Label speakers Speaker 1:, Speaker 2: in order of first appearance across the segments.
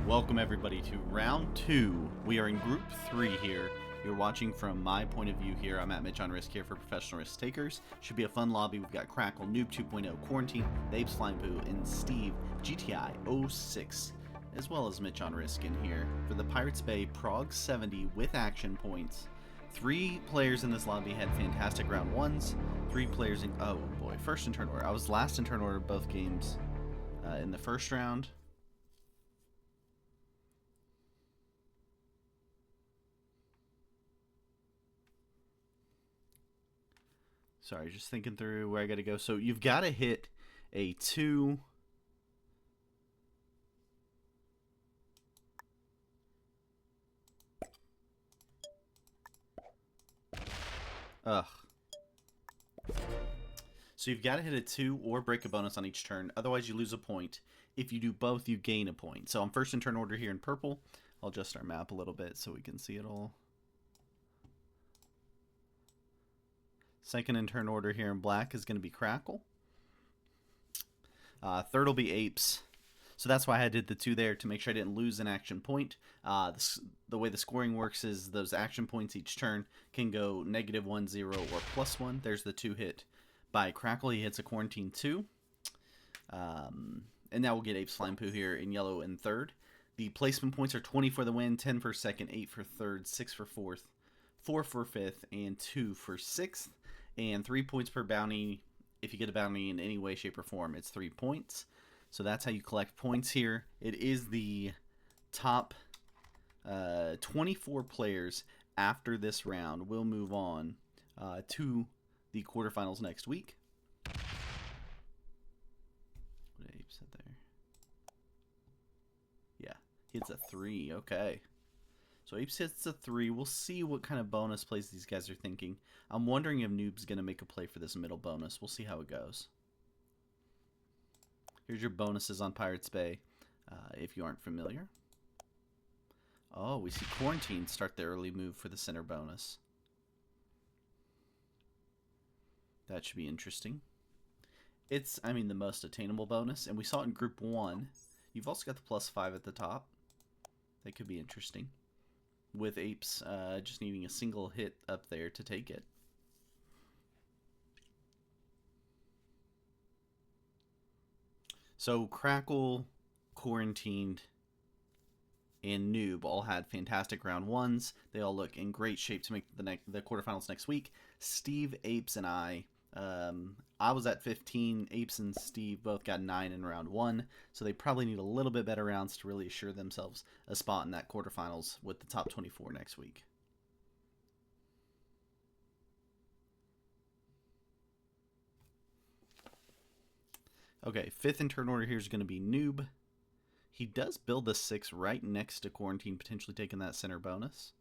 Speaker 1: Welcome everybody to round 2. We are in group 3 here. You're watching from my point of view here. I'm at Mitch on Risk here for Professional Risk Takers. Should be a fun lobby. We've got Crackle, Noob 2.0, Quarantine, the Apes Flying Poo, and Steve GTI 06, as well as Mitch on Risk in here for the Pirates Bay Prague 70 with action points. 3 players in this lobby had fantastic round 1s. 3 players in, oh boy, first in turn order. I was last in turn order both games in the first round. Sorry, just thinking through where I got to go. So you've got to hit a 2. Ugh. So you've got to hit a 2 or break a bonus on each turn. Otherwise, you lose a point. If you do both, you gain a point. So I'm first in turn order here in purple. I'll adjust our map a little bit so we can see it all. Second in turn order here in black is going to be Crackle. Third will be Apes. So that's why I did the 2 there, to make sure I didn't lose an action point. The way the scoring works is those action points each turn can go -1, 0, or +1. There's the 2 hit by Crackle. He hits a Quarantine 2. And now we'll get Apes Flying Poo here in yellow in third. The placement points are 20 for the win, 10 for second, 8 for third, 6 for fourth, 4 for fifth, and 2 for sixth. And 3 points per bounty. If you get a bounty in any way, shape, or form, it's 3 points. So that's how you collect points here. It is the top 24 players after this round will move on to the quarterfinals next week. What did Ape set there? Yeah, hits a 3. Okay. So Apes hits a 3. We'll see what kind of bonus plays these guys are thinking. I'm wondering if Noob's going to make a play for this middle bonus. We'll see how it goes. Here's your bonuses on Pirates Bay, if you aren't familiar. Oh, we see Quarantine start the early move for the center bonus. That should be interesting. It's, I mean, the most attainable bonus, and we saw it in Group 1. You've also got the +5 at the top. That could be interesting, with Apes just needing a single hit up there to take it. So Crackle, Quarantined, and Noob all had fantastic round 1s. They all look in great shape to make the quarterfinals next week. Steve, Apes, and I was at 15. Apes and Steve both got 9 in round 1, so they probably need a little bit better rounds to really assure themselves a spot in that quarterfinals with the top 24 next week. Okay, 5th in turn order here is going to be Noob. He does build a 6 right next to Quarantine, potentially taking that center bonus.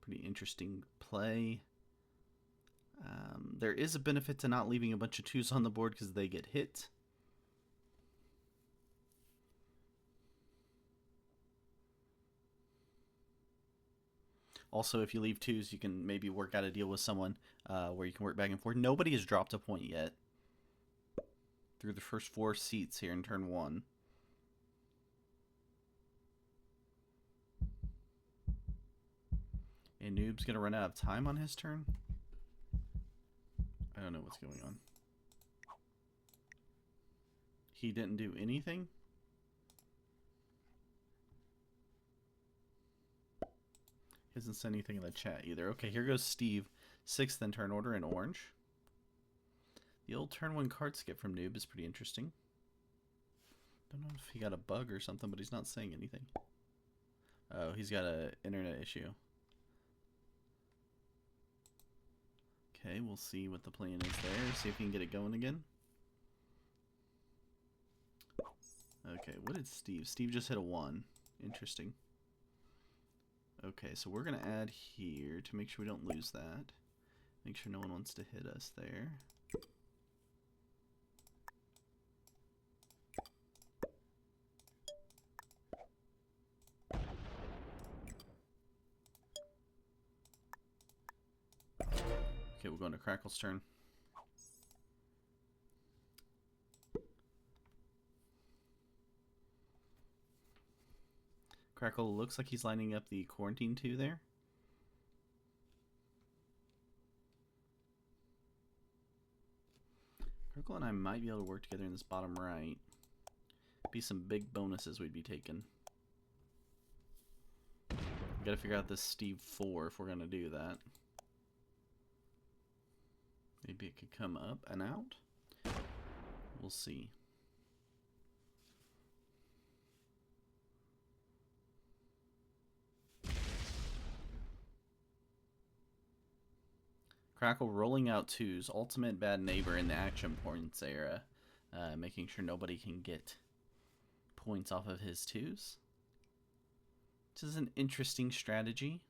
Speaker 1: Pretty interesting play. There is a benefit to not leaving a bunch of 2s on the board because they get hit. Also, if you leave 2s, you can maybe work out a deal with someone where you can work back and forth. Nobody has dropped a point yet through the first 4 seats here in turn 1. And Noob's going to run out of time on his turn. I don't know what's going on. He didn't do anything? He hasn't said anything in the chat either. Okay, here goes Steve. 6th in turn order in orange. The old turn 1 card skip from Noob is pretty interesting. Don't know if he got a bug or something, but he's not saying anything. Oh, he's got an internet issue. Okay, we'll see what the plan is there. See if he can get it going again. Okay, what did Steve? Steve just hit a 1. Interesting. Okay, so we're going to add here to make sure we don't lose that. Make sure no one wants to hit us there. Okay, we're going to Crackle's turn. Crackle looks like he's lining up the Quarantine 2 there. Crackle and I might be able to work together in this bottom right. Be some big bonuses we'd be taking. We gotta figure out this Steve 4 if we're gonna do that. Maybe it could come up and out. We'll see. Crackle rolling out 2s. Ultimate bad neighbor in the action points era. Making sure nobody can get points off of his 2s. This is an interesting strategy.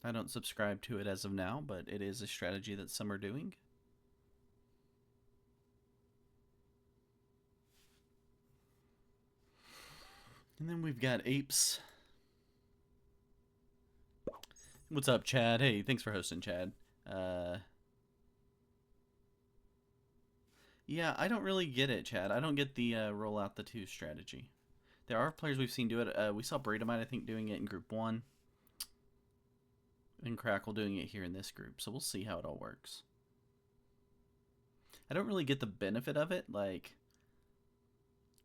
Speaker 1: I don't subscribe to it as of now, but it is a strategy that some are doing. And then we've got Apes. What's up, Chad? Hey, thanks for hosting, Chad. Yeah, I don't really get it, Chad. I don't get the roll out the 2 strategy. There are players we've seen do it. We saw Bradomite, I think, doing it in Group 1. And Crackle doing it here in this group. So we'll see how it all works. I don't really get the benefit of it. Like,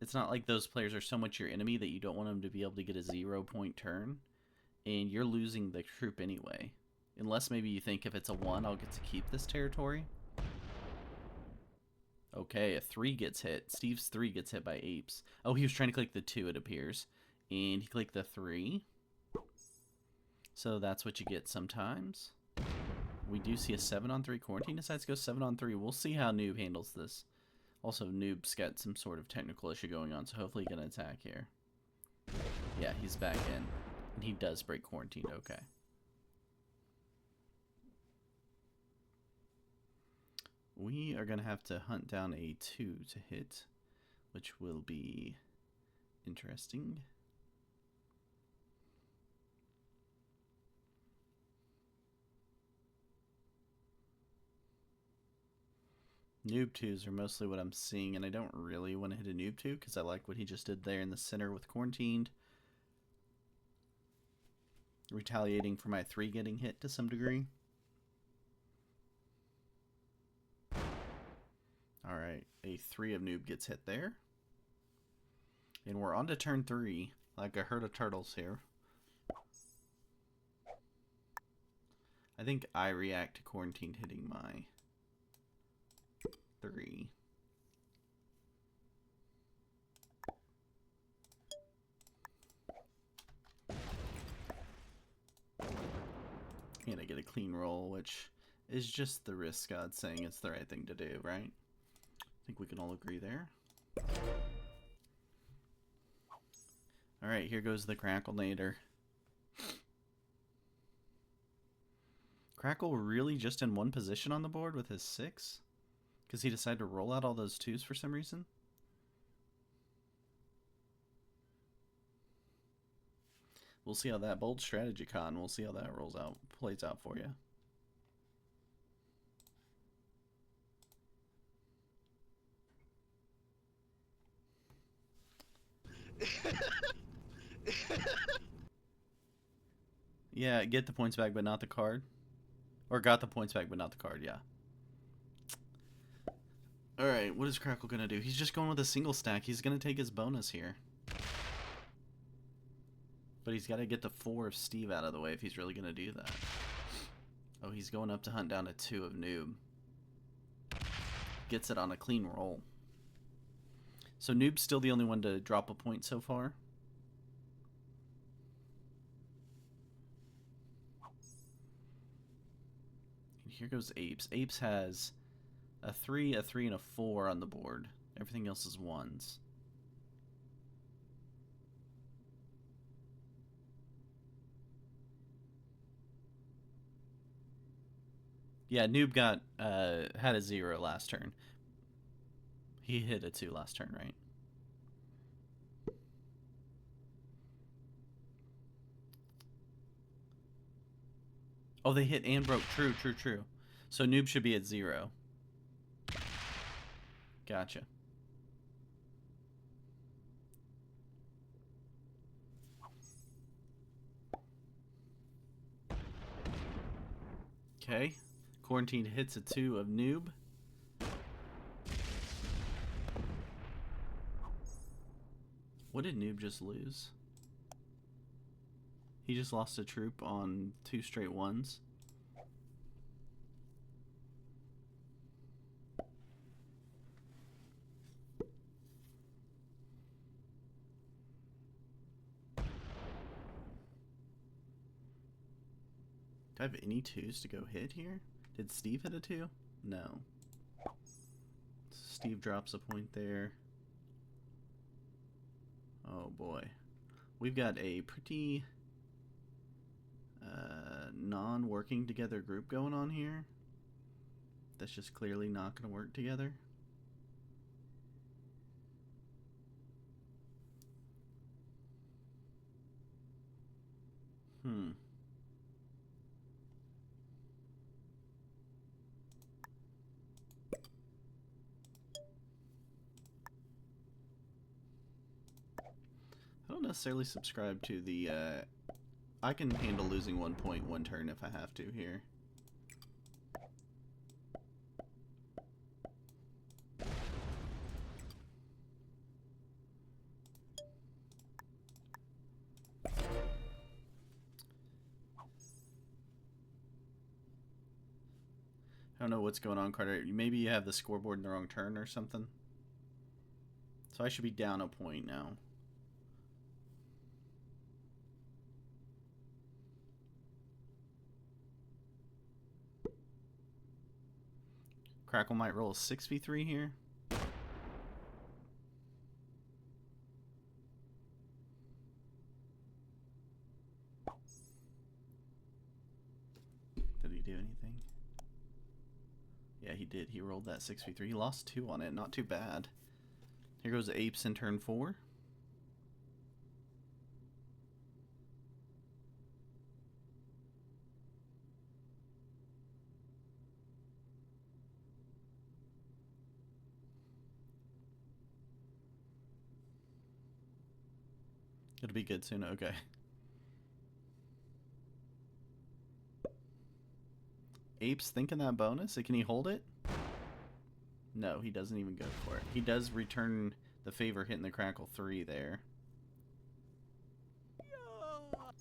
Speaker 1: it's not like those players are so much your enemy that you don't want them to be able to get a 0-point turn. And you're losing the troop anyway. Unless maybe you think if it's a 1, I'll get to keep this territory. Okay, a 3 gets hit. Steve's 3 gets hit by Apes. Oh, he was trying to click the 2, it appears. And he clicked the 3. So that's what you get sometimes. We do see a 7-on-3. Quarantine decides to go 7-on-3. We'll see how Noob handles this. Also, Noob's got some sort of technical issue going on, so hopefully he can attack here. Yeah, he's back in. And he does break Quarantine. Okay. We are going to have to hunt down a 2 to hit, which will be interesting. Noob 2s are mostly what I'm seeing, and I don't really want to hit a Noob 2 because I like what he just did there in the center with Quarantined. Retaliating for my 3 getting hit to some degree. Alright, a 3 of Noob gets hit there. And we're on to turn 3, like a herd of turtles here. I think I react to Quarantine hitting my 3. And I get a clean roll, which is just the risk God saying it's the right thing to do, right? I think we can all agree there. Alright, here goes the Cracklenator. Crackle really just in one position on the board with his 6? Because he decided to roll out all those 2s for some reason? We'll see how that bold strategy con, we'll see how that plays out for you. Yeah, get the points back but not the card. Or got the points back but not the card, yeah. Alright, what is Crackle gonna do? He's just going with a single stack. He's gonna take his bonus here. But he's got to get the 4 of Steve out of the way if he's really going to do that. Oh, he's going up to hunt down a 2 of Noob. Gets it on a clean roll. So Noob's still the only one to drop a point so far. And here goes Apes. Apes has a 3, and a 4 on the board. Everything else is 1s. Yeah, Noob got had a 0 last turn. He hit a 2 last turn, right? Oh, they hit and broke. True. So Noob should be at 0. Okay. Quarantine hits a 2 of noob. What did noob just lose? He just lost a troop on 2 straight ones. Do I have any 2s to go hit here? Did Steve hit a 2? No. Steve drops a point there. Oh boy. We've got a pretty non-working together group going on here. That's just clearly not going to work together. I don't necessarily subscribe to the, I can handle losing 1 point 1 turn if I have to here. I don't know what's going on, Carter. Maybe you have the scoreboard in the wrong turn or something. So I should be down a point now. Crackle might roll a 6v3 here. Did he do anything? Yeah, he did. He rolled that 6v3. He lost 2 on it. Not too bad. Here goes Apes in turn 4. It'll be good soon. Okay. Apes thinking that bonus? Can he hold it? No, he doesn't even go for it. He does return the favor hitting the Crackle 3 there.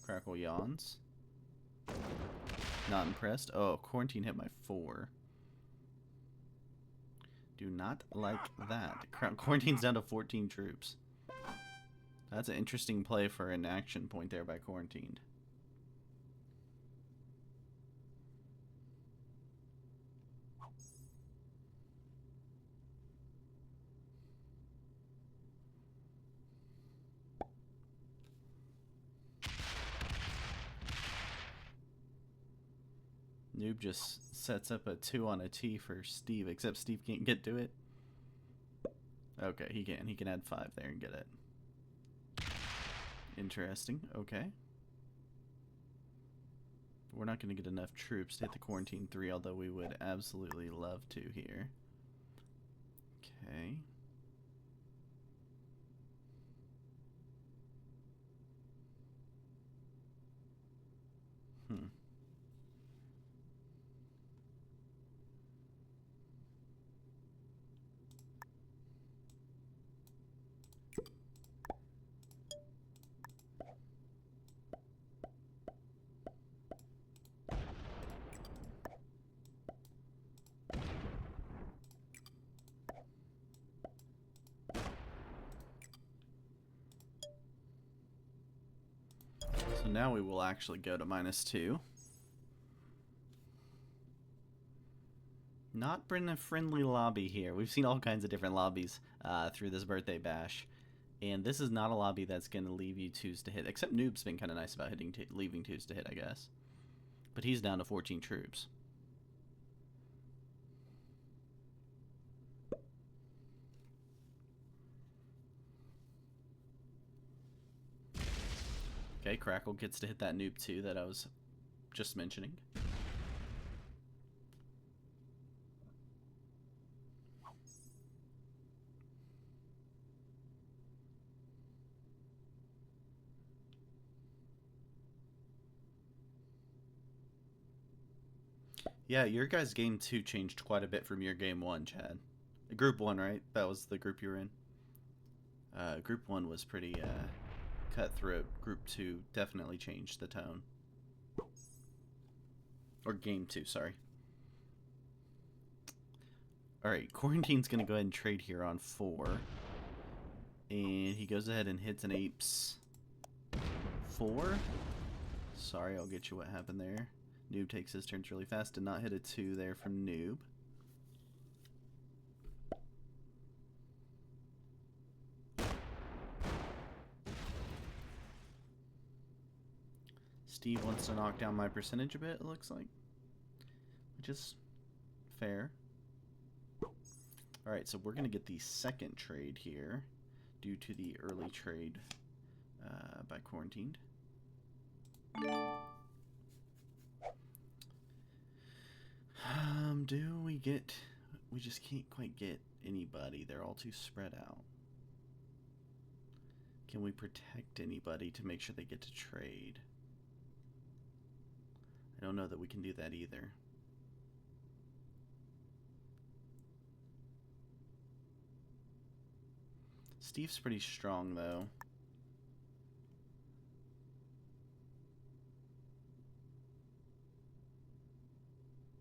Speaker 1: Crackle yawns. Not impressed. Oh, Quarantine hit my 4. Do not like that. Quarantine's down to 14 troops. That's an interesting play for an action point there by Quarantined. Noob just sets up a 2 on a T for Steve, except Steve can't get to it. Okay, he can. He can add 5 there and get it. Interesting. Okay. We're not going to get enough troops to hit the Quarantine 3, although we would absolutely love to here. Okay. So now we will actually go to -2. Not been a friendly lobby here. We've seen all kinds of different lobbies through this birthday bash. And this is not a lobby that's going to leave you 2s to hit. Except Noob's been kind of nice about leaving 2s to hit, I guess. But he's down to 14 troops. Okay, Crackle gets to hit that Noob too that I was just mentioning. Yeah, your guys' game 2 changed quite a bit from your game 1, Chad. Group 1, right? That was the group you were in. Group 1 was pretty cutthroat. Group 2 definitely changed the tone. Or game 2, sorry. Alright, Quarantine's going to go ahead and trade here on 4. And he goes ahead and hits an Apes 4. Sorry, I'll get you what happened there. Noob takes his turns really fast. Did not hit a 2 there from Noob. Steve wants to knock down my percentage a bit, it looks like. Which is fair. Alright, so we're going to get the second trade here due to the early trade by Quarantined. Do we get... We just can't quite get anybody. They're all too spread out. Can we protect anybody to make sure they get to trade? I don't know that we can do that either. Steve's pretty strong, though.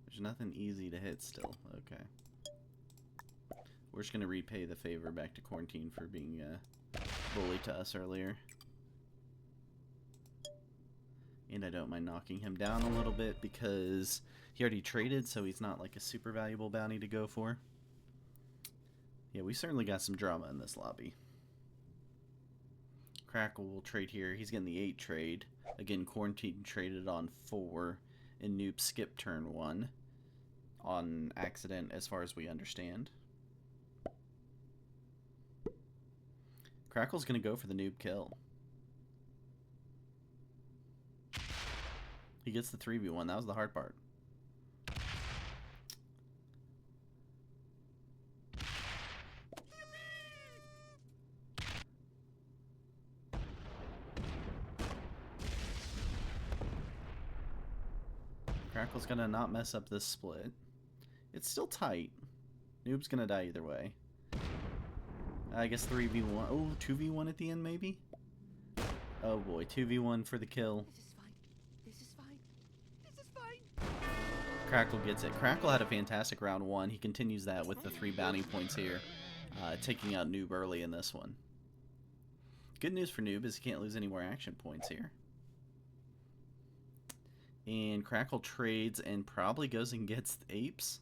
Speaker 1: There's nothing easy to hit still. Okay. We're just going to repay the favor back to Quarantine for being bully to us earlier. And I don't mind knocking him down a little bit because he already traded, so he's not like a super valuable bounty to go for. Yeah, we certainly got some drama in this lobby. Crackle will trade here. He's getting the 8 trade. Again, Quarantine traded on 4, and Noob skipped turn 1 on accident, as far as we understand. Crackle's going to go for the Noob kill. He gets the 3v1. That was the hard part. Crackle's going to not mess up this split. It's still tight. Noob's going to die either way. I guess 3v1. Oh, 2v1 at the end, maybe? Oh boy, 2v1 for the kill.
Speaker 2: This is fine. This is fine.
Speaker 1: Crackle gets it. Crackle had a fantastic round 1. He continues that with the 3 bounty points here, taking out Noob early in this one. Good news for Noob is he can't lose any more action points here. And Crackle trades and probably goes and gets the Apes.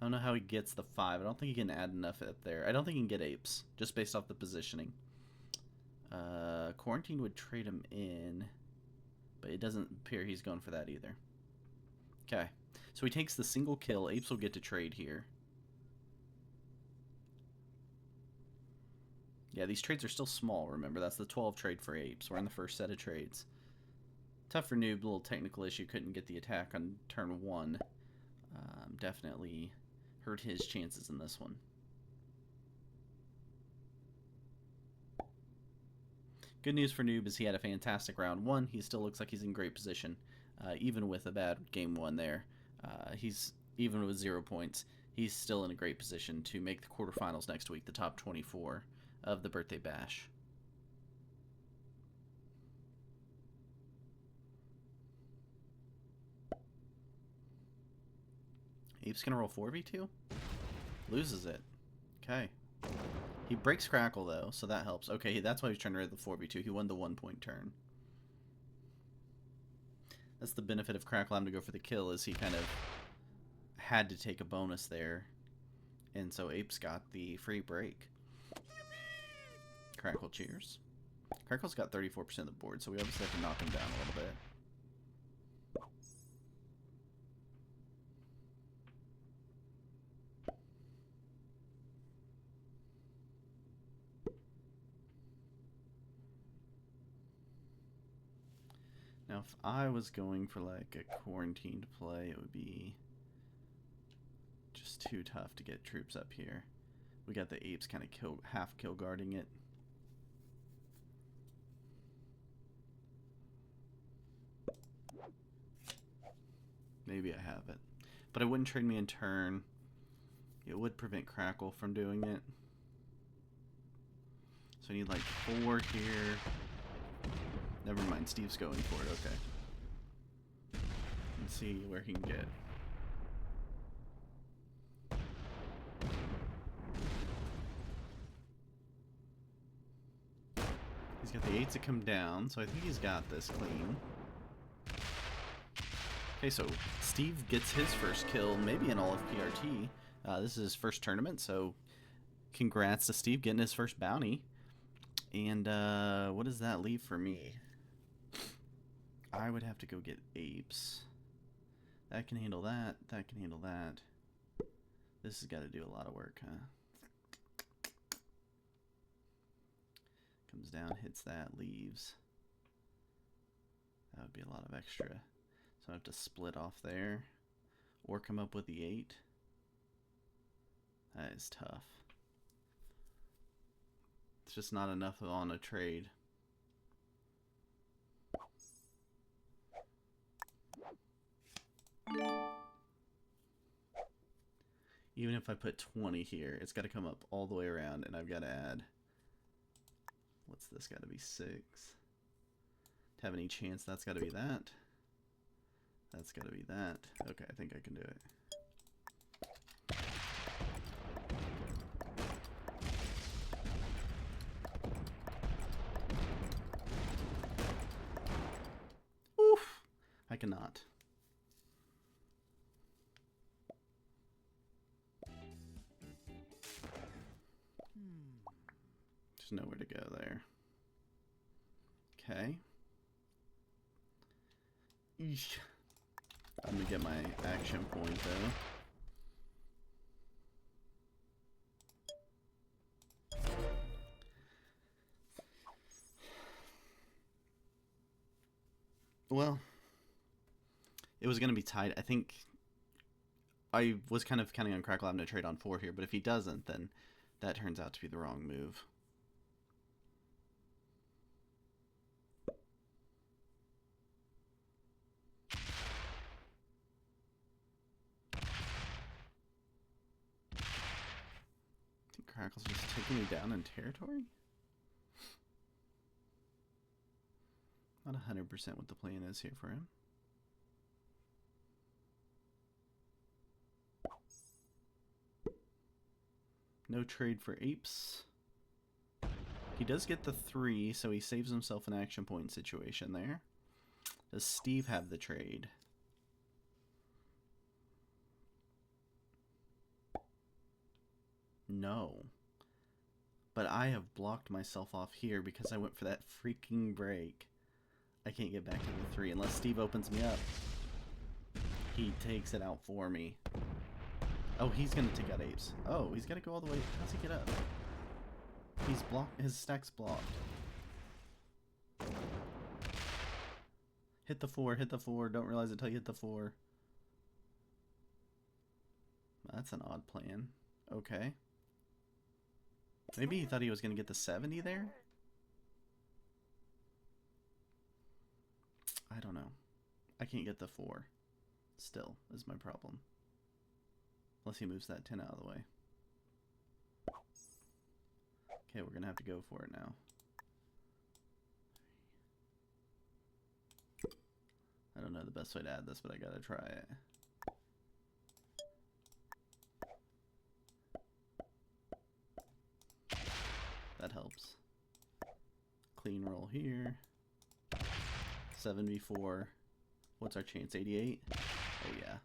Speaker 1: I don't know how he gets the 5. I don't think he can add enough up there. I don't think he can get Apes, just based off the positioning. Quarantine would trade him in, but it doesn't appear he's going for that either. Okay, so he takes the single kill. Apes will get to trade here. Yeah, these trades are still small, remember. That's the 12 trade for Apes. We're in the first set of trades. Tough for Noob, little technical issue. Couldn't get the attack on turn 1. Definitely hurt his chances in this one. Good news for Noob is he had a fantastic round 1. He still looks like he's in great position, even with a bad game 1 there. He's even with 0 points. He's still in a great position to make the quarterfinals next week, the top 24 of the Birthday Bash. Ape's gonna roll 4v2? Loses it. Okay. He breaks Crackle, though, so that helps. Okay, that's why he's trying to ride the 4v2. He won the 1-point turn. That's the benefit of Crackle having to go for the kill, is he kind of had to take a bonus there. And so Ape's got the free break. Crackle cheers. Crackle's got 34% of the board, so we obviously have to knock him down a little bit. Now, if I was going for like a quarantined play, it would be just too tough to get troops up here. We got the apes kind of half kill guarding it. Maybe I have it. But it wouldn't trade me in turn. It would prevent Crackle from doing it. So I need like 4 here. Never mind, Steve's going for it, okay. Let's see where he can get. He's got the 8 to come down, so I think he's got this clean. Okay, so Steve gets his first kill, maybe in all of PRT. This is his first tournament, so congrats to Steve getting his first bounty. And what does that leave for me? I would have to go get apes. That can handle that. That can handle that. This has got to do a lot of work, huh? Comes down, hits that, leaves. That would be a lot of extra. So I have to split off there. Or come up with the 8. That is tough. It's just not enough on a trade. Even if I put 20 here, it's got to come up all the way around, and I've got to add... What's this got to be? 6. To have any chance, that's got to be that. That's got to be that. Okay, I think I can do it. Oof! I cannot. There's nowhere to go there. Okay. Eesh. I'm gonna get my action point though. Well, it was gonna be tight. I think I was kind of counting on Crackle having to trade on 4 here, but if he doesn't, then that turns out to be the wrong move. Crackle's just taking me down in territory? Not 100% what the plan is here for him. No trade for apes. He does get the 3, so he saves himself an action point situation there. Does Steve have the trade? No. But I have blocked myself off here because I went for that freaking break. I can't get back to the 3 unless Steve opens me up. He takes it out for me. Oh, he's gonna take out apes. Oh, he's gotta go all the way. How's he get up? He's blocked. His stack's blocked. Hit the 4, hit the 4. Don't realize it till you hit the 4. That's an odd plan. Okay. Maybe he thought he was going to get the 70 there? I don't know. I can't get the 4. Still, is my problem. Unless he moves that 10 out of the way. Okay, we're going to have to go for it now. I don't know the best way to add this, but I gotta try it. That helps. Clean roll here. 7v4. What's our chance? 88? Oh yeah.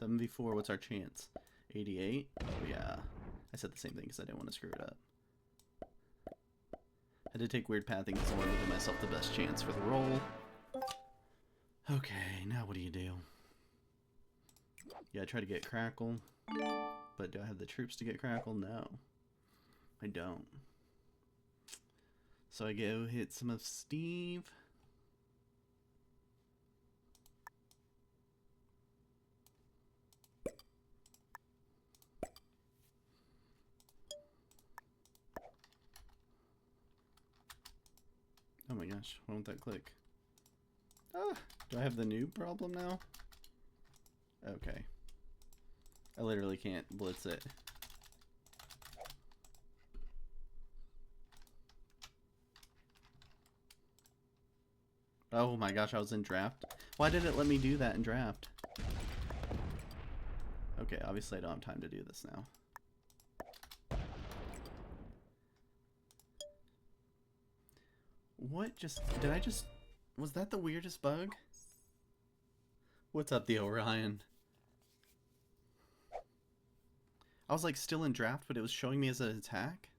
Speaker 1: .7v4, what's our chance? 88? Oh yeah. I said the same thing because I didn't want to screw it up. I did take weird pathing because I wanted to give myself the best chance for the roll. Okay, now what do you do? Yeah, I try to get Crackle. But do I have the troops to get Crackle? No. I don't. So I go hit some of Steve. Oh my gosh, why won't that click? Ah, do I have the noob problem now? Okay. I literally can't blitz it. Oh my gosh, I was in draft. Why did it let me do that in draft? Okay, obviously I don't have time to do this now. What just... Did I just... Was that the weirdest bug? What's up, the Orion? I was like still in draft, but it was showing me as an attack?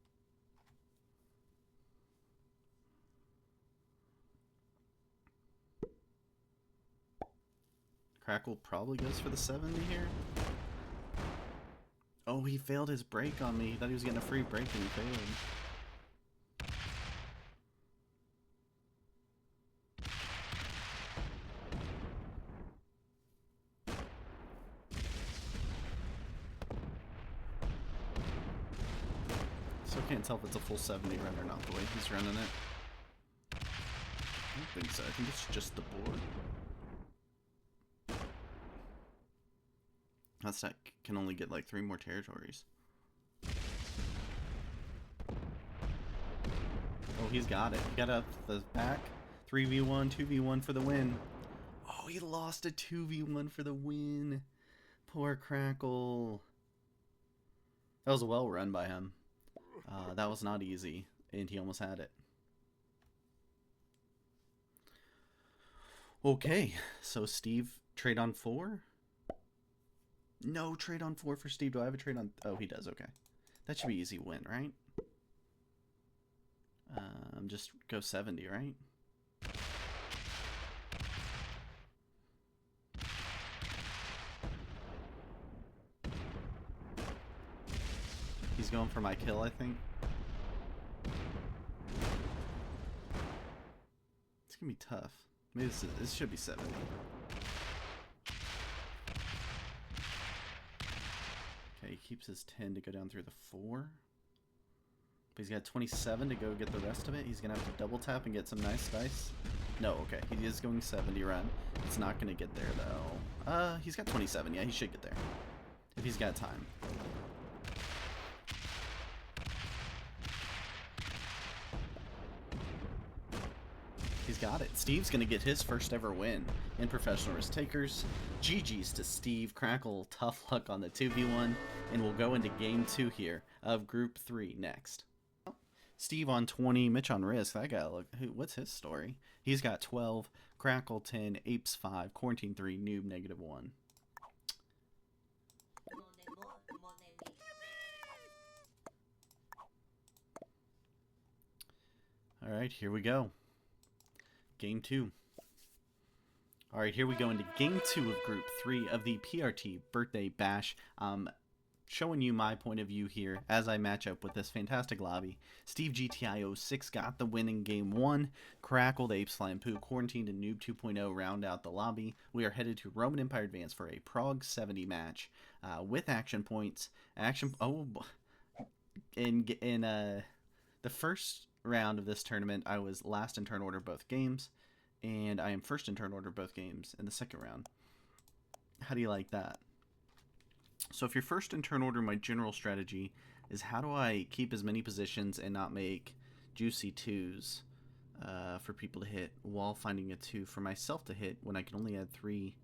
Speaker 1: Crackle probably goes for the 70 here. Oh, he failed his break on me. He thought he was getting a free break and he failed. Still can't tell if it's a full 70 run or not the way he's running it. I don't think so. I think it's just the board. That stack can only get like 3 more territories. Oh, he's got it. He got up the back. 3v1, 2v1 for the win. Oh, he lost a 2v1 for the win. Poor Crackle. That was well run by him. That was not easy, and he almost had it. Okay, so Steve, trade on 4? No trade on 4 for Steve. Do I have a trade on... Oh, he does, okay. That should be easy win, right? Just go 70, right? He's going for my kill, I think. It's gonna be tough. Maybe this should be 70. Okay, he keeps his 10 to go down through the 4. But he's got 27 to go get the rest of it. He's gonna have to double tap and get some nice dice. No, okay. He is going 70 run. It's not gonna get there though. He's got 27. Yeah, he should get there. If he's got time. He's got it. Steve's gonna get his first ever win in Professional Risk Takers. GG's to Steve. Crackle, tough luck on the 2v1. And we'll go into game 2 here of Group 3 next. Steve on 20, Mitch on Risk. That guy, look, what's his story? He's got 12, Crackle 10, Apes 5, Quarantine 3, Noob -1. All right, here we go. Game 2. All right, here we go into Game 2 of Group 3 of the PRT Birthday Bash. Showing you my point of view here as I match up with this fantastic lobby. Steve GTI 06 got the win in Game 1. Crackle, the Apes Flying Poo, Quarantined, and Noob 2.0 round out the lobby. We are headed to Roman Empire Advance for a Prague 70 match with action points. In the first round of this tournament, I was last in turn order both games, and I am first in turn order both games in the second round. How do you like that? So if you're first in turn order, my general strategy is how do I keep as many positions and not make juicy 2s for people to hit while finding a 2 for myself to hit when I can only add 3.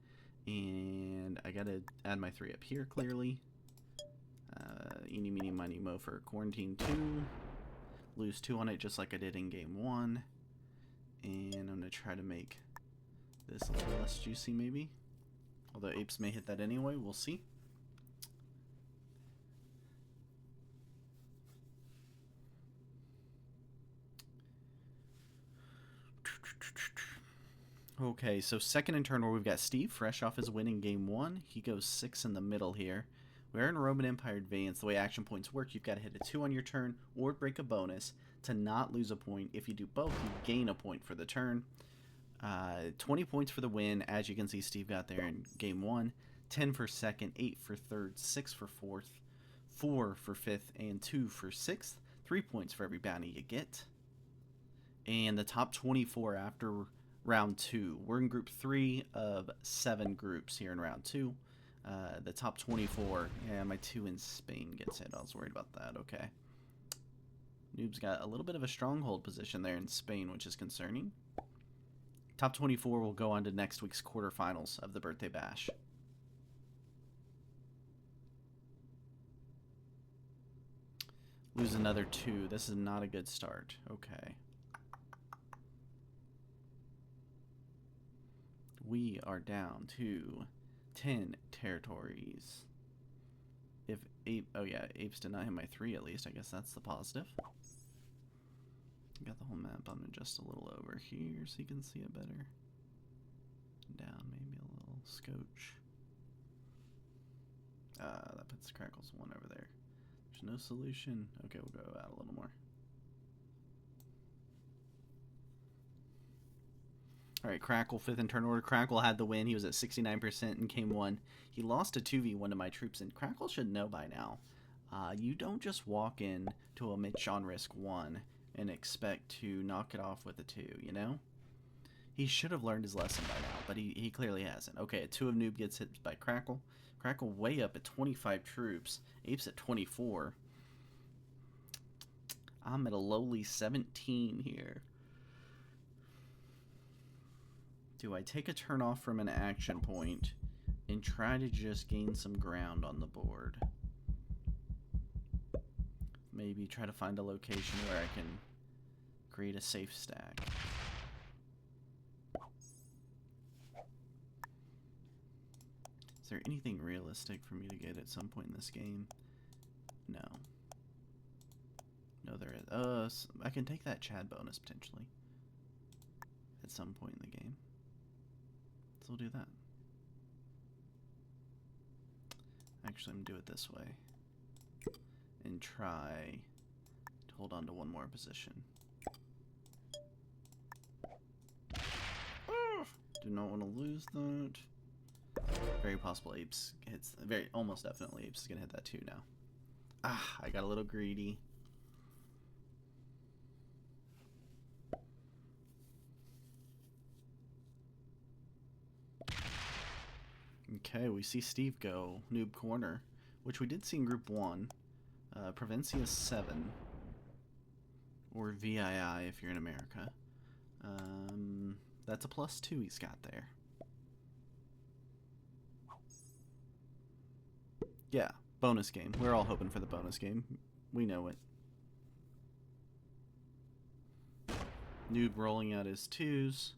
Speaker 1: And I gotta add my 3 up here clearly. Eeny, meeny, miny, mo for Quarantine 2. Lose 2 on it just like I did in Game 1. And I'm gonna try to make this a little less juicy maybe. Although Apes may hit that anyway, we'll see. Okay, so second in turn order, we've got Steve, fresh off his win in Game 1. He goes 6 in the middle here. We're in Roman Empire Advance. The way action points work, you've got to hit a 2 on your turn or break a bonus to not lose a point. If you do both, you gain a point for the turn. 20 points for the win. As you can see, Steve got there in game 1. 10 for second, 8 for third, 6 for fourth, 4 for fifth, and 2 for sixth. 3 points for every bounty you get. And the top 24 after round 2. We're in group 3 of 7 groups here in round 2. The top 24, yeah, my 2 in Spain gets hit. I was worried about that. Okay. Noob's got a little bit of a stronghold position there in Spain, which is concerning. Top 24 will go on to next week's quarterfinals of the Birthday Bash. Lose another 2. This is not a good start. Okay. We are down to 10 territories. If Ape, oh yeah, Apes did not hit my 3 at least. I guess that's the positive. Got the whole map. I'm gonna adjust a little over here so you can see it better. Down maybe a little scotch. That puts Crackle's 1 over there. There's no solution. Okay, we'll go out a little more. Alright, Crackle, 5th in turn order. Crackle had the win. He was at 69% in game 1. He lost a 2v1 to my troops, and Crackle should know by now. You don't just walk in to a Mitch on risk 1 and expect to knock it off with a 2, you know? He should have learned his lesson by now, but he clearly hasn't. Okay, a 2 of Noob gets hit by Crackle. Crackle way up at 25 troops. Apes at 24. I'm at a lowly 17 here. Do I take a turn off from an action point and try to just gain some ground on the board? Maybe try to find a location where I can create a safe stack. Is there anything realistic for me to get at some point in this game? No. No, there is. I can take that Chad bonus potentially at some point in the game. So we'll do that. Actually, I'm gonna do it this way and try to hold on to one more position. Do not want to lose that. Very possible Apes hits. Almost definitely Apes is gonna hit that too now. Ah, I got a little greedy. Okay, we see Steve go Noob Corner, which we did see in Group 1. Provincia 7. Or VII if you're in America. That's a +2 he's got there. Yeah, bonus game. We're all hoping for the bonus game. We know it. Noob rolling out his 2s,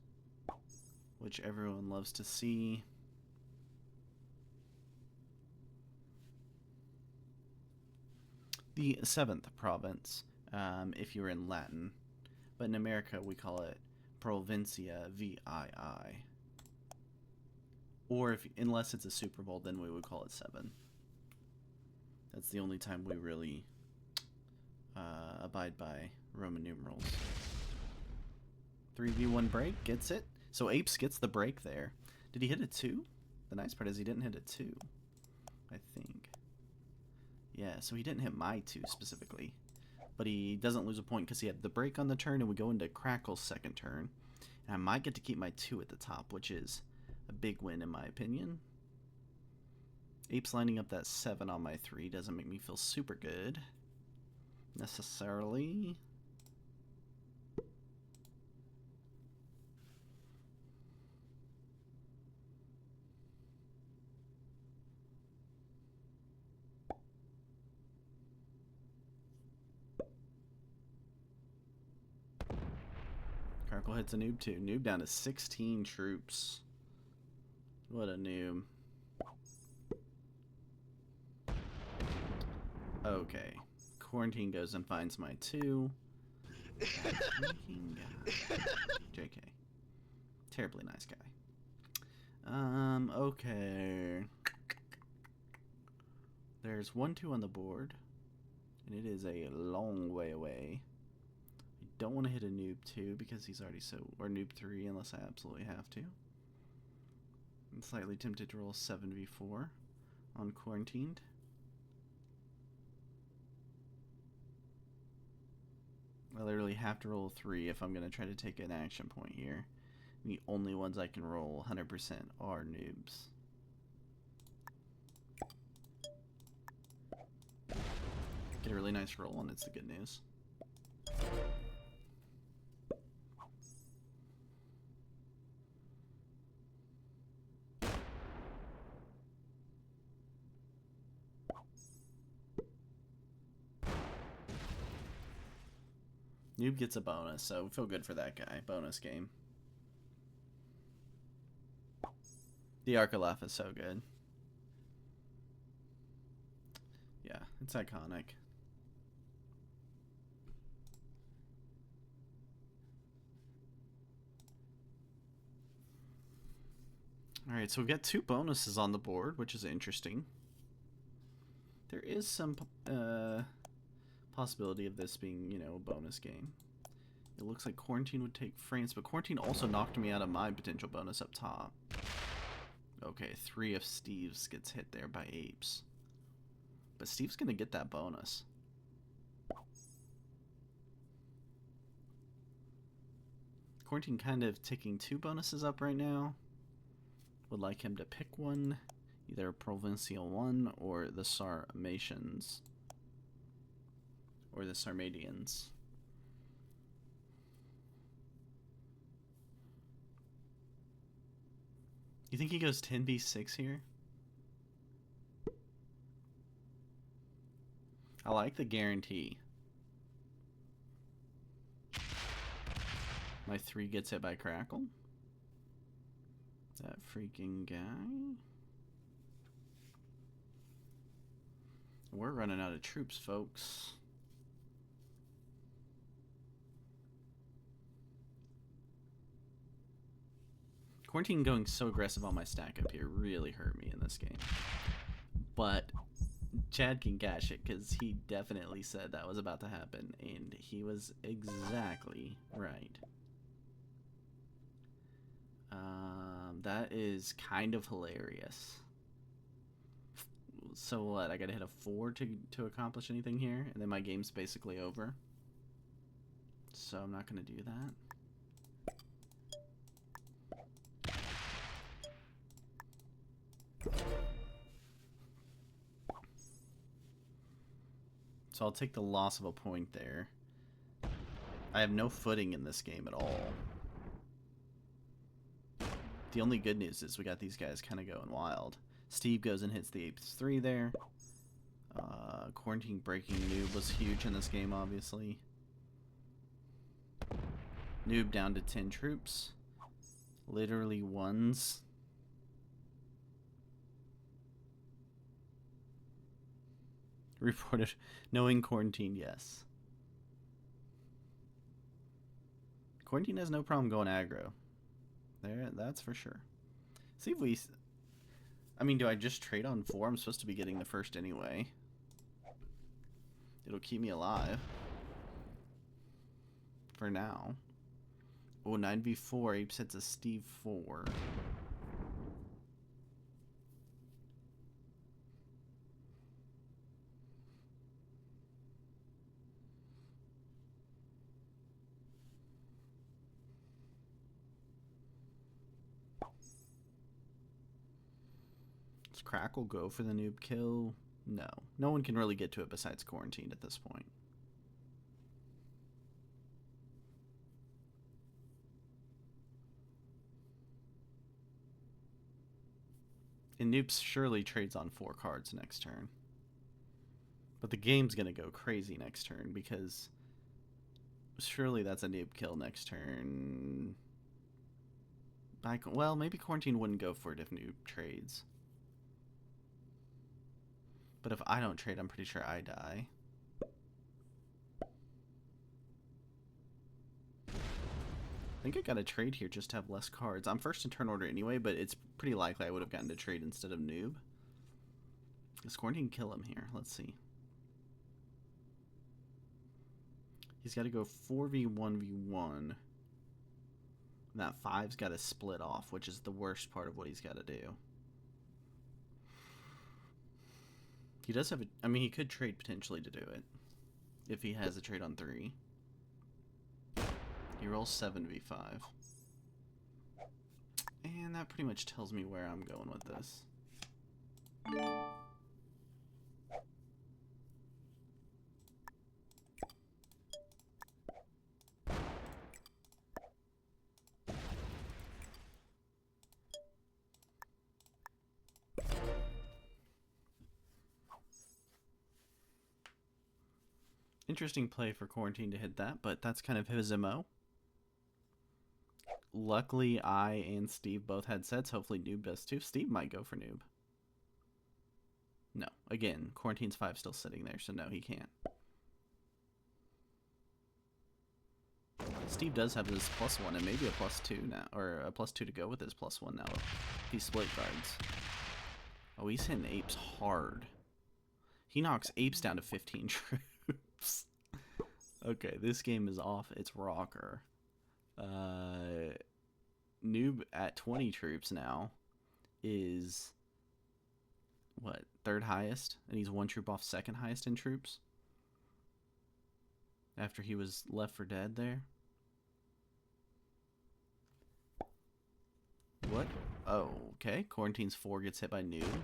Speaker 1: which everyone loves to see. The 7th province, if you're in Latin. But in America, we call it Provincia VII. Or unless it's a Super Bowl, then we would call it 7. That's the only time we really abide by Roman numerals. 3v1 break, gets it. So Apes gets the break there. Did he hit a 2? The nice part is he didn't hit a 2, I think. Yeah, so he didn't hit my 2 specifically. But he doesn't lose a point because he had the break on the turn, and we go into Crackle's second turn. And I might get to keep my 2 at the top, which is a big win in my opinion. Apes lining up that 7 on my 3 doesn't make me feel super good, necessarily. Crackle hits a Noob too. Noob down to 16 troops. What a noob. Okay. Quarantine goes and finds my 2. JK. Terribly nice guy. Okay. There's 1-2 on the board, and it is a long way away. I don't want to hit a noob 2 because he's already or noob 3 unless I absolutely have to. I'm slightly tempted to roll 7v4 on Quarantined. I literally have to roll 3 if I'm going to try to take an action point here. The only ones I can roll 100% are noobs. Get a really nice roll, and it's the good news. Noob gets a bonus, so feel good for that guy. Bonus game. The Arkalaf is so good. Yeah, it's iconic. Alright, so we got 2 bonuses on the board, which is interesting. There is some possibility of this being, you know, a bonus game. It looks like Quarantine would take France, but Quarantine also knocked me out of my potential bonus up top. Okay, 3 of Steve's gets hit there by Apes. But Steve's going to get that bonus. Quarantine kind of taking 2 bonuses up right now. Would like him to pick one. Either Provincial 1 or the Sarmatians. Or the Sarmatians. You think he goes 10v6 here? I like the guarantee. My 3 gets hit by Crackle. That freaking guy. We're running out of troops, folks. Quarantine going so aggressive on my stack up here really hurt me in this game. But Chad can gash it because he definitely said that was about to happen, and he was exactly right. That is kind of hilarious. So what? I gotta hit a 4 to accomplish anything here, and then my game's basically over. So I'm not gonna do that. So I'll take the loss of a point there. I have no footing in this game at all. The only good news is we got these guys kind of going wild. Steve goes and hits the Apes 3 there. Quarantine breaking Noob was huge in this game, obviously. Noob down to 10 troops. Literally ones. Reported knowing Quarantine, yes. Quarantine has no problem going aggro. There, that's for sure. See if we... I mean, do I just trade on 4? I'm supposed to be getting the first anyway. It'll keep me alive. For now. Oh, 9v4. Apes hits a Steve 4. Does Crackle go for the noob kill? No. No one can really get to it besides Quarantined at this point. And Noob surely trades on 4 cards next turn. But the game's going to go crazy next turn because surely that's a noob kill next turn. Well, maybe Quarantine wouldn't go for it if Noob trades. But if I don't trade, I'm pretty sure I die. I think I got to trade here just to have less cards. I'm first in turn order anyway, but it's pretty likely I would have gotten to trade instead of Noob. Does Quarantine kill him here? Let's see. He's got to go 4v1v1. That 5's got to split off, which is the worst part of what he's got to do. He does have a... I mean, he could trade potentially to do it. If he has a trade on 3. He rolls 7v5. And that pretty much tells me where I'm going with this. Interesting play for Quarantine to hit that, but that's kind of his MO. Luckily, I and Steve both had sets. Hopefully, Noob does too. Steve might go for Noob. No. Again, Quarantine's 5 still sitting there, so no, he can't. Steve does have his +1 and maybe a +2 now, or a +2 to go with his +1 now. He split cards. Oh, he's hitting apes hard. He knocks apes down to 15 troops. Okay, this game is off its rocker. Noob at 20 troops now is what, 3rd highest, and he's 1 troop off 2nd highest in troops after he was left for dead there. What? Oh, okay. Quarantine's 4 gets hit by Noob.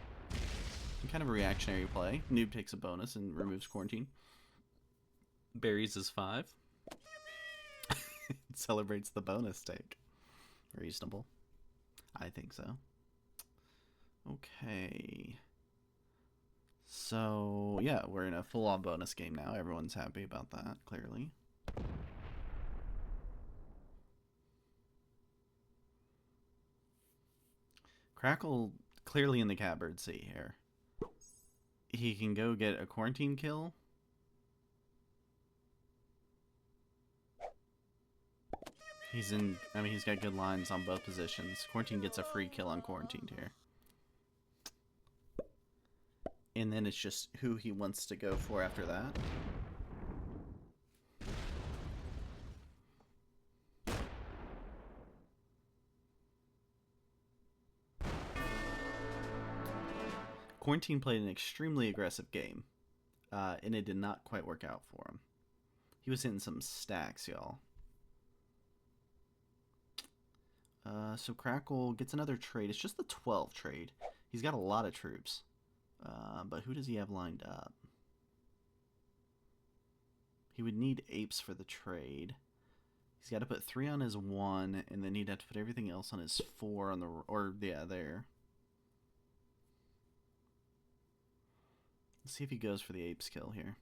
Speaker 1: Kind of a reactionary play. Noob takes a bonus and removes Quarantine. Buries his 5. Celebrates the bonus take. Reasonable. I think so. Okay. So, yeah, we're in a full-on bonus game now. Everyone's happy about that, clearly. Crackle clearly in the catbird seat here. He can go get a Quarantine kill. He's in... I mean, he's got good lines on both positions. Quarantine gets a free kill on Quarantined here. And then it's just who he wants to go for after that. Quarantine played an extremely aggressive game, and it did not quite work out for him. He was hitting some stacks, y'all. So Crackle gets another trade. It's just the 12 trade. He's got a lot of troops. But who does he have lined up? He would need apes for the trade. He's got to put 3 on his 1, and then he'd have to put everything else on his 4 on the... Or, yeah, there. Let's see if he goes for the apes kill here.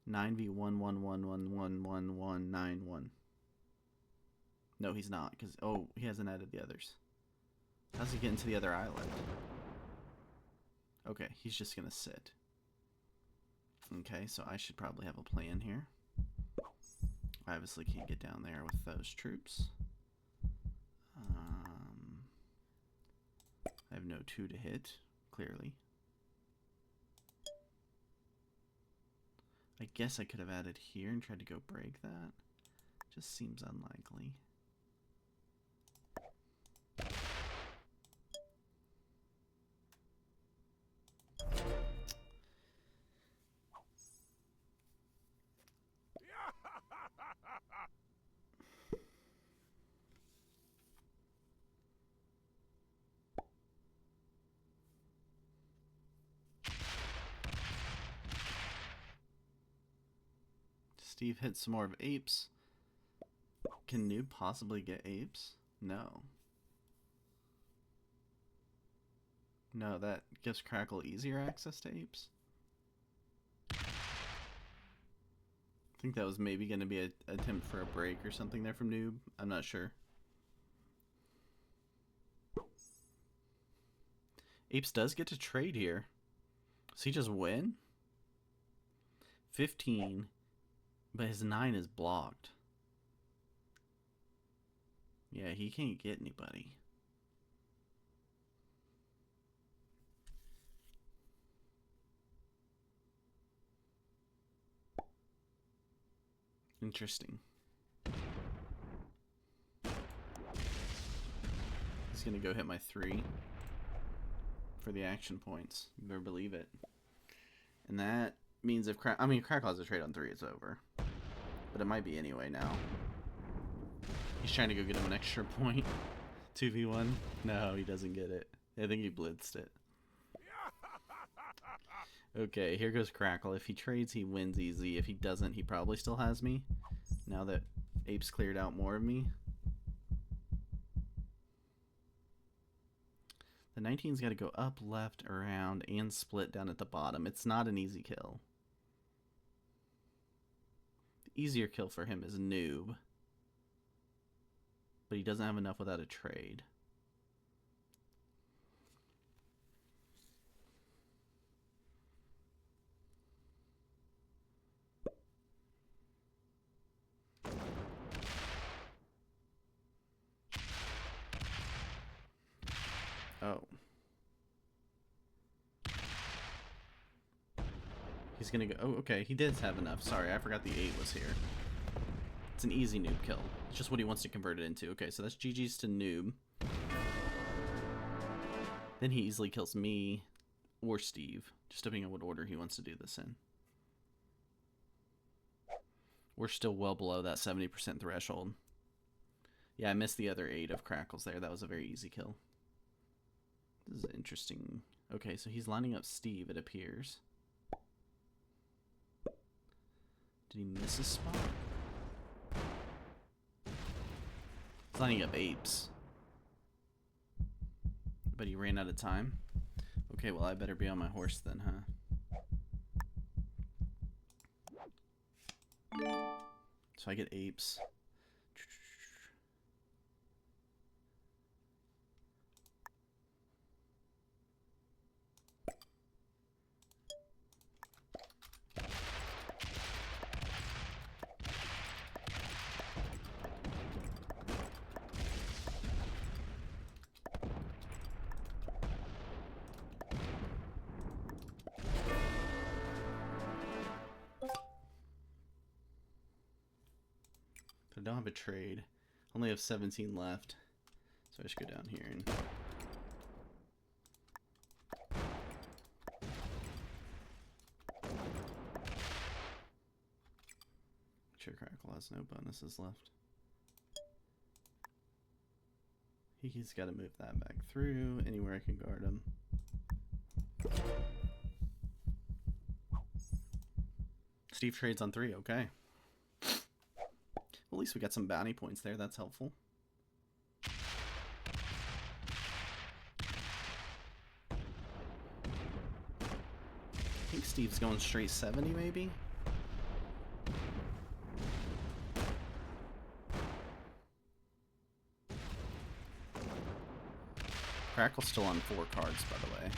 Speaker 1: 9v111111191. No, he's not, because... Oh, he hasn't added the others. How's he get into the other island? Okay, he's just going to sit. Okay, so I should probably have a plan here. I obviously can't get down there with those troops. I have no 2 to hit, clearly. I guess I could have added here and tried to go break that. Just seems unlikely. Steve hits some more of apes. Can Noob possibly get apes? No. No, that gives Crackle easier access to apes. I think that was maybe going to be an attempt for a break or something there from Noob. I'm not sure. Apes does get to trade here. Does he just win? 15, but his 9 is blocked. Yeah, he can't get anybody. Interesting. He's gonna go hit my 3 for the action points. You better believe it. And that means if Crackle has a trade on 3, it's over. But it might be anyway now. He's trying to go get him an extra point. 2v1. No, he doesn't get it. I think he blitzed it. Okay, here goes Crackle. If he trades, he wins easy. If he doesn't, he probably still has me. Now that Ape's cleared out more of me. The 19's got to go up, left, around, and split down at the bottom. It's not an easy kill. The easier kill for him is Noob. But he doesn't have enough without a trade. Oh. He's gonna go... Oh, okay. He did have enough. Sorry, I forgot the 8 was here. It's an easy noob kill. It's just what he wants to convert it into. Okay, so that's GG's to noob. Then he easily kills me or Steve, just depending on what order he wants to do this in. We're still well below that 70% threshold. Yeah, I missed the other 8 of Crackles there. That was a very easy kill. This is interesting. Okay, so he's lining up Steve, it appears. Did he miss a spot? He's lining up Apes. But he ran out of time. Okay, well, I better be on my horse then, huh? So I get Apes. I don't have a trade. Only have 17 left. So I just go down here and... Sure, Crackle has no bonuses left. He's got to move that back through. Anywhere I can guard him. Steve trades on 3, okay. Well, at least we got some bounty points there. That's helpful. I think Steve's going straight 70, maybe? Crackle's still on 4 cards, by the way.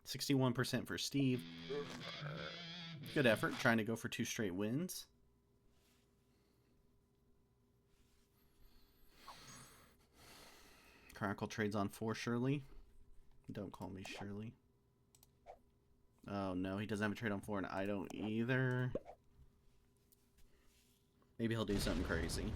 Speaker 1: %61% for Steve. Good effort, trying to go for 2 straight wins. Crackle trades on 4 Shirley. Don't call me Shirley. Oh no, he doesn't have a trade on 4 and I don't either. Maybe he'll do something crazy.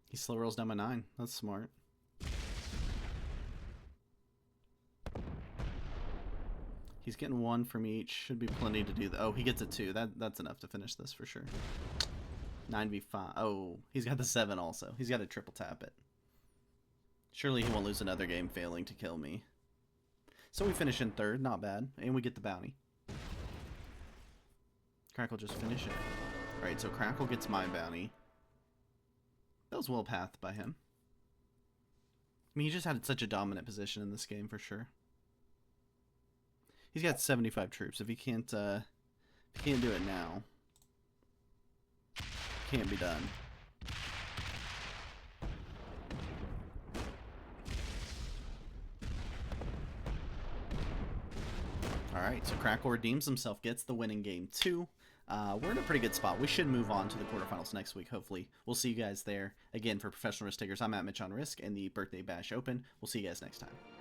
Speaker 1: He slow rolls down my 9. That's smart. He's getting 1 from each. Should be plenty to do that. Oh, he gets a 2. That's enough to finish this for sure. 9v5. Oh, he's got the 7 also. He's got to triple tap it. Surely he won't lose another game failing to kill me. So we finish in 3rd. Not bad. And we get the bounty. Crackle just finish it. Alright, so Crackle gets my bounty. That was well pathed by him. I mean, he just had such a dominant position in this game for sure. He's got 75 troops. If he can't do it now, can't be done. right, so Crackle redeems himself, gets the win in game 2. We're in a pretty good spot. We should move on to the quarterfinals next week, hopefully. We'll see you guys there. Again, for Professional Risk Takers, I'm at Mitch on Risk and the Birthday Bash Open. We'll see you guys next time.